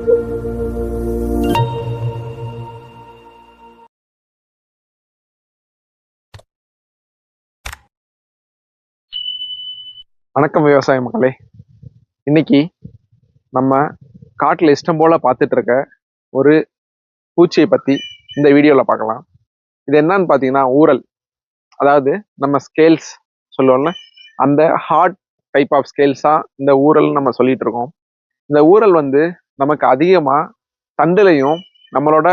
வணக்கம் விவசாய மக்களே. இன்னைக்கு நம்ம காட்டுல இஷ்டம் போல பார்த்துட்டு இருக்க ஒரு பூச்சியை பத்தி இந்த வீடியோல பார்க்கலாம். இது என்னன்னு பாத்தீங்கன்னா ஊரல். அதாவது நம்ம ஸ்கேல்ஸ் சொல்லுவோம்ல, அந்த ஹார்ட் டைப் ஆஃப் ஸ்கேல்ஸா இந்த ஊரல் நம்ம சொல்லிட்டு இருக்கோம். இந்த ஊரல் நமக்கு அதிகமா தண்டுலையும் நம்மளோட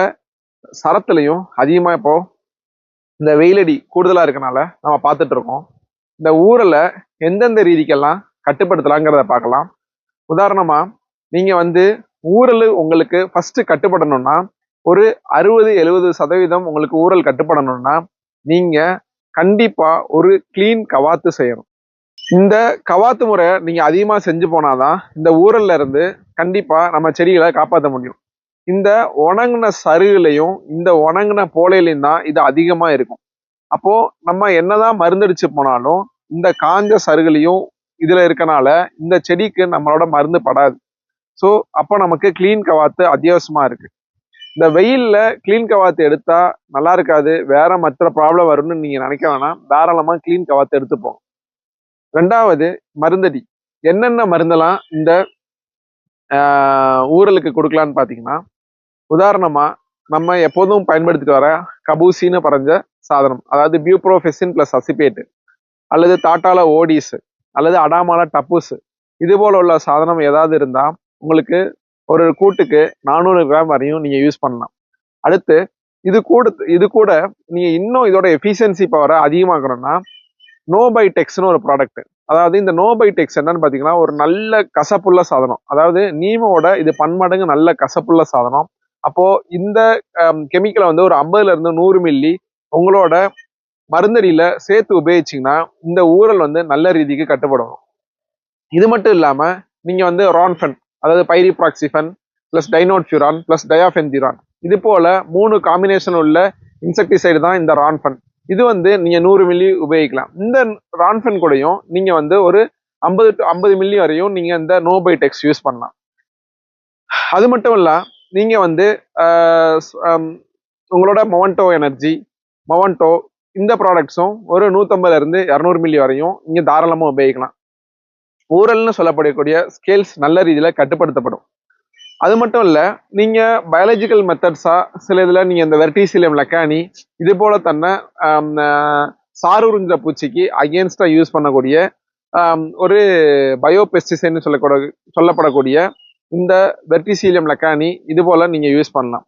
சரத்துலையும் அதிகமா இப்போ இந்த வெயிலடி கூடுதலா இருக்கனால நம்ம பார்த்துட்டு இருக்கோம். இந்த ஊரலை எந்தெந்த ரீதிக்கெல்லாம் கட்டுப்படுத்தலாங்கிறத பார்க்கலாம். உதாரணமா நீங்க ஊரல் உங்களுக்கு ஃபர்ஸ்ட் கட்டுப்படணும்னா, ஒரு 60-70% உங்களுக்கு ஊரல் கட்டுப்படணும்னா நீங்க கண்டிப்பா ஒரு கிளீன் கவாத்து செய்யணும். இந்த கவாத்து முறை நீங்க அதிகமா செஞ்சு போனாதான் இந்த ஊரல்ல இருந்து கண்டிப்பா நம்ம செடிகளை காப்பாற்ற முடியும். இந்த உணங்கின சருகுலையும் இந்த உணங்கின போலையிலையும் தான் இது அதிகமா இருக்கும். அப்போ நம்ம என்னதான் மருந்தடிச்சு போனாலும் இந்த காஞ்ச சருகுலையும் இதுல இருக்கனால இந்த செடிக்கு நம்மளோட மருந்து படாது. ஸோ அப்போ நமக்கு கிளீன் கவாத்து அத்தியாவசியமா இருக்கு. இந்த வெயில்ல கிளீன் கவாத்து எடுத்தா நல்லா இருக்காது, வேற மற்ற ப்ராப்ளம் வரும்னு நீங்க நினைக்க வேணாம். தாராளமா கிளீன் கவாத்து எடுத்துப்போம். ரெண்டாவது, மருந்தடி. என்னென்ன மருந்தெல்லாம் இந்த ஊரலுக்கு கொடுக்கலான்னு பாத்தீங்கன்னா, உதாரணமா நம்ம எப்போதும் பயன்படுத்திட்டு வர கபூசின்னு பறஞ்ச சாதனம், அதாவது பியூப்ரோஃபெசின் பிளஸ் அசிபேட், அல்லது தாட்டால ஓடிஸ், அல்லது அடாமால டப்புஸ், இது போல உள்ள சாதனம் ஏதாவது இருந்தா உங்களுக்கு ஒரு கூட்டுக்கு 400 கிராம் வரையும் நீங்க யூஸ் பண்ணலாம். அடுத்து இது கூட நீங்க இன்னும் இதோட எஃபிஷியன்சி பவரை அதிகமாக்கணும்னா நோபைடெக்ஸ்னு ஒரு ப்ராடக்ட். அதாவது இந்த நோபைடெக்ஸ் என்னன்னு பாத்தீங்கன்னா ஒரு நல்ல கசப்புள்ள சாதனம். அதாவது நீமோட இது பன்மடங்கு நல்ல கசப்புள்ள சாதனம். அப்போ இந்த கெமிக்கலை ஒரு 50-100 மில்லி உங்களோட மருந்தடியில சேர்த்து உபயோகிச்சிங்கன்னா இந்த ஊரல் நல்ல ரீதிக்கு கட்டுப்படும். இது மட்டும் இல்லாம நீங்க ரான்ஃபன், அதாவது பைரிப்ராக்சிஃபன் பிளஸ் டைனோட்ஃபியூரான் பிளஸ் டயாஃபென்திரான், இது போல 3 காம்பினேஷன் உள்ள இன்செக்டிசைடு தான் இந்த ரான்ஃபன். இது நீங்க 100 மில்லி உபயோகிக்கலாம். இந்த ரான்ஃபன் கூடயும் நீங்க ஒரு 50 மில்லி வரையும் நீங்க இந்த நோபைடெக்ஸ் யூஸ் பண்ணலாம். அது மட்டும் இல்ல நீங்க உங்களோட மொவன்டோ எனர்ஜி, மொவன்டோ இந்த ப்ராடக்ட்ஸும் ஒரு 150-200 மில்லி வரையும் நீங்க தாராளமா உபயோகிக்கலாம். ஊரல்னு சொல்லப்படக்கூடிய ஸ்கேல்ஸ் நல்ல ரீதியில கட்டுப்படுத்தப்படும். அது மட்டும் இல்ல, நீங்க பயாலஜிக்கல் மெத்தட்ஸா சில இதுல நீங்க இந்த வெர்டிசிலியம் லக்கானி இது போல தன்னை சாருறிஞ்ச பூச்சிக்கு அகேன்ஸ்டா யூஸ் பண்ணக்கூடிய ஒரு பயோபெஸ்டிசைட்னு சொல்லப்படக்கூடிய இந்த வெர்டிசிலியம் லக்கானி இது போல நீங்க யூஸ் பண்ணலாம்.